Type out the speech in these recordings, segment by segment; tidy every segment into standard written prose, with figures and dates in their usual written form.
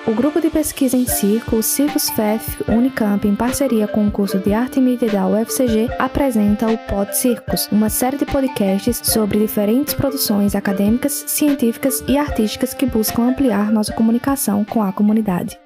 O grupo de pesquisa em circo, o Circos FEF Unicamp, em parceria com o curso de Arte e Mídia da UFCG, apresenta o Pod Circos, uma série de podcasts sobre diferentes produções acadêmicas, científicas e artísticas que buscam ampliar nossa comunicação com a comunidade.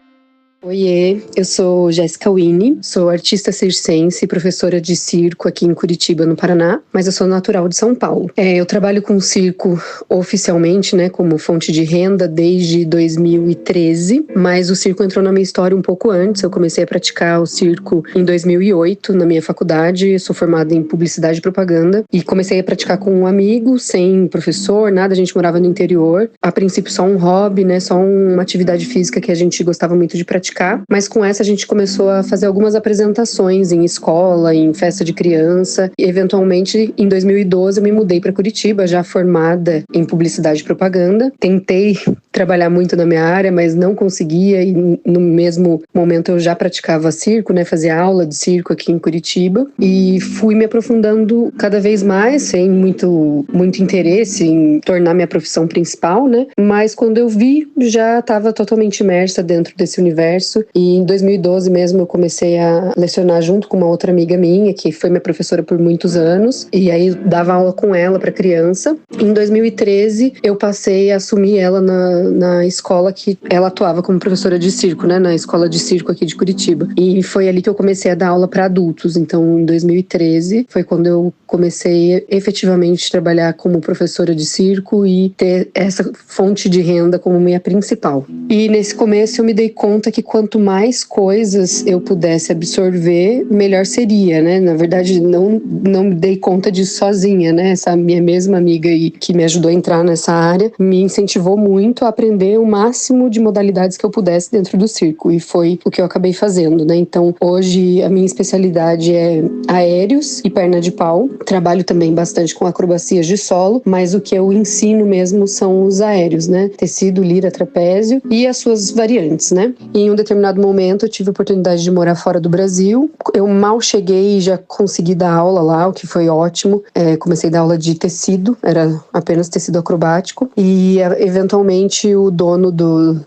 Oiê, eu sou Jéssica Winnie, sou artista circense e professora de circo aqui em Curitiba, no Paraná, mas eu sou natural de São Paulo. Eu trabalho com circo oficialmente, como fonte de renda desde 2013, mas o circo entrou na minha história um pouco antes. Eu comecei a praticar o circo em 2008 na minha faculdade. Eu sou formada em publicidade e propaganda e comecei a praticar com um amigo, sem professor, nada. A gente morava no interior. A princípio só um hobby, só uma atividade física que a gente gostava muito de praticar. Mas com essa a gente começou a fazer algumas apresentações em escola, em festa de criança. E eventualmente, em 2012, eu me mudei para Curitiba, já formada em publicidade e propaganda. Tentei trabalhar muito na minha área, mas não conseguia. E no mesmo momento eu já praticava circo, fazia aula de circo aqui em Curitiba. E fui me aprofundando cada vez mais, sem muito interesse em tornar minha profissão principal, Mas quando eu vi, já estava totalmente imersa dentro desse universo. E em 2012 mesmo eu comecei a lecionar junto com uma outra amiga minha, que foi minha professora por muitos anos, e aí dava aula com ela para criança. Em 2013 eu passei a assumir ela na escola que ela atuava como professora de circo, na escola de circo aqui de Curitiba. E foi ali que eu comecei a dar aula para adultos. Então em 2013 foi quando eu comecei efetivamente a trabalhar como professora de circo e ter essa fonte de renda como minha principal. E nesse começo eu me dei conta que quanto mais coisas eu pudesse absorver, melhor seria, Na verdade, não me dei conta disso sozinha, Essa minha mesma amiga aí, que me ajudou a entrar nessa área, me incentivou muito a aprender o máximo de modalidades que eu pudesse dentro do circo, e foi o que eu acabei fazendo, Então, hoje, a minha especialidade é aéreos e perna de pau. Trabalho também bastante com acrobacias de solo, mas o que eu ensino mesmo são os aéreos, Tecido, lira, trapézio e as suas variantes, E em um determinado momento eu tive a oportunidade de morar fora do Brasil. Eu mal cheguei e já consegui dar aula lá, o que foi ótimo. Comecei a dar aula de tecido, era apenas tecido acrobático. E eventualmente o dono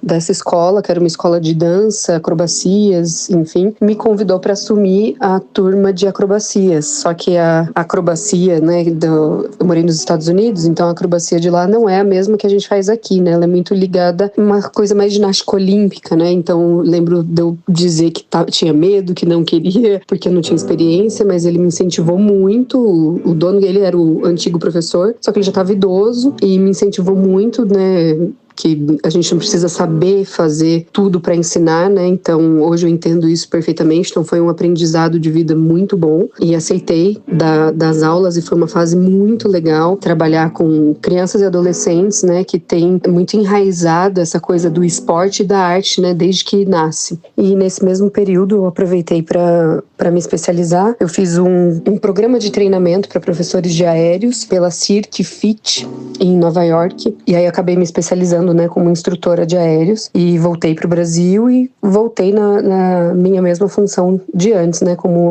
dessa escola, que era uma escola de dança, acrobacias, enfim, me convidou para assumir a turma de acrobacias. Só que a acrobacia, eu morei nos Estados Unidos, então a acrobacia de lá não é a mesma que a gente faz aqui, Ela é muito ligada a uma coisa mais ginástica olímpica, Então lembro de eu dizer que tinha medo, que não queria, porque eu não tinha experiência, mas ele me incentivou muito. O dono dele era o antigo professor, só que ele já estava idoso e me incentivou muito, que a gente não precisa saber fazer tudo para ensinar, Então, hoje eu entendo isso perfeitamente. Então, foi um aprendizado de vida muito bom e aceitei das aulas, e foi uma fase muito legal trabalhar com crianças e adolescentes, que tem muito enraizado essa coisa do esporte e da arte, desde que nasce. E nesse mesmo período, eu aproveitei para me especializar. Eu fiz um programa de treinamento para professores de aéreos pela Cirque Fit em Nova York, e aí eu acabei me especializando como instrutora de aéreos, e voltei para o Brasil e voltei na minha mesma função de antes,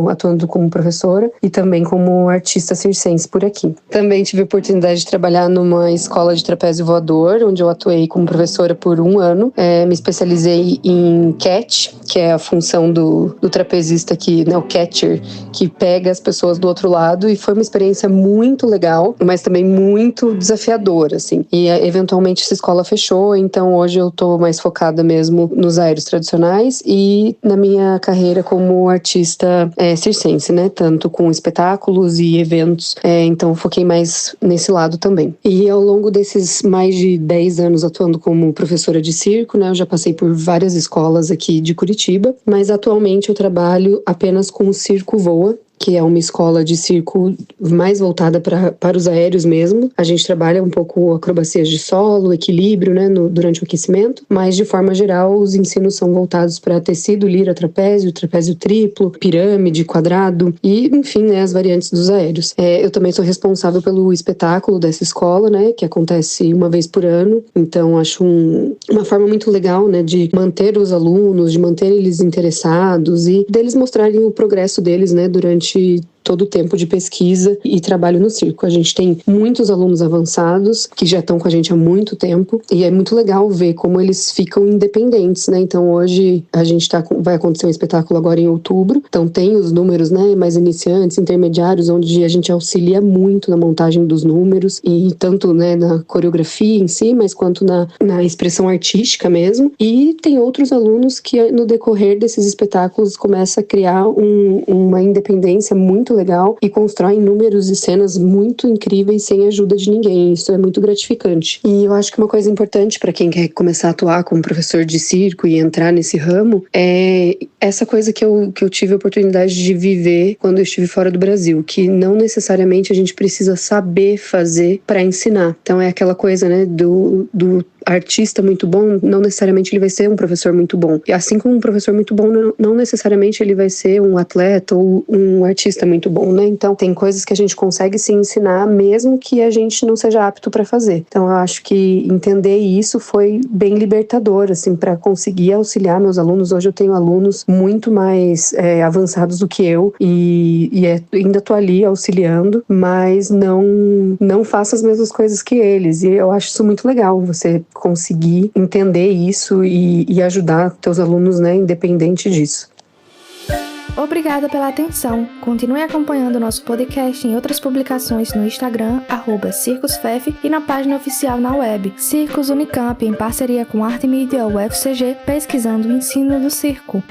atuando como professora e também como artista circense por aqui. Também tive a oportunidade de trabalhar numa escola de trapézio voador, onde eu atuei como professora por 1 ano. Me especializei em catch, que é a função do trapezista que, o catcher, que pega as pessoas do outro lado, e foi uma experiência muito legal, mas também muito desafiadora, E eventualmente essa escola fechou, então hoje eu tô mais focada mesmo nos aéreos tradicionais e na minha carreira como artista circense, Tanto com espetáculos e eventos, então foquei mais nesse lado também. E ao longo desses mais de 10 anos atuando como professora de circo, eu já passei por várias escolas aqui de Curitiba, mas atualmente eu trabalho apenas com o Circo Voa, que é uma escola de circo mais voltada para os aéreos mesmo. A gente trabalha um pouco acrobacias de solo, equilíbrio, durante o aquecimento, mas de forma geral os ensinos são voltados para tecido, lira, trapézio triplo, pirâmide, quadrado e, enfim, as variantes dos aéreos. Eu também sou responsável pelo espetáculo dessa escola, que acontece uma vez por ano, então acho uma forma muito legal, de manter os alunos, de manter eles interessados e deles mostrarem o progresso deles, durante todo o tempo de pesquisa e trabalho no circo. A gente tem muitos alunos avançados que já estão com a gente há muito tempo e é muito legal ver como eles ficam independentes, né? Então hoje a gente vai acontecer um espetáculo agora em outubro, então tem os números, né, mais iniciantes, intermediários, onde a gente auxilia muito na montagem dos números e tanto, né, na coreografia em si, mas quanto na expressão artística mesmo. E tem outros alunos que no decorrer desses espetáculos começa a criar uma independência muito legal e constroem números e cenas muito incríveis sem a ajuda de ninguém. Isso é muito gratificante. E eu acho que uma coisa importante para quem quer começar a atuar como professor de circo e entrar nesse ramo é essa coisa que eu tive a oportunidade de viver quando eu estive fora do Brasil, que não necessariamente a gente precisa saber fazer para ensinar. Então é aquela coisa, né, do artista muito bom, não necessariamente ele vai ser um professor muito bom. E assim como um professor muito bom, não necessariamente ele vai ser um atleta ou um artista muito bom, né? Então tem coisas que a gente consegue se ensinar mesmo que a gente não seja apto para fazer. Então eu acho que entender isso foi bem libertador, assim, para conseguir auxiliar meus alunos. Hoje eu tenho alunos muito mais avançados do que eu e ainda tô ali auxiliando, mas não faço as mesmas coisas que eles. E eu acho isso muito legal, você conseguir entender isso e ajudar teus alunos, né, independente disso. Obrigada pela atenção. Continue acompanhando o nosso podcast em outras publicações no Instagram, @circusfef, e na página oficial na web, Circos Unicamp, em parceria com Arte Mídia UFCG, pesquisando o ensino do circo.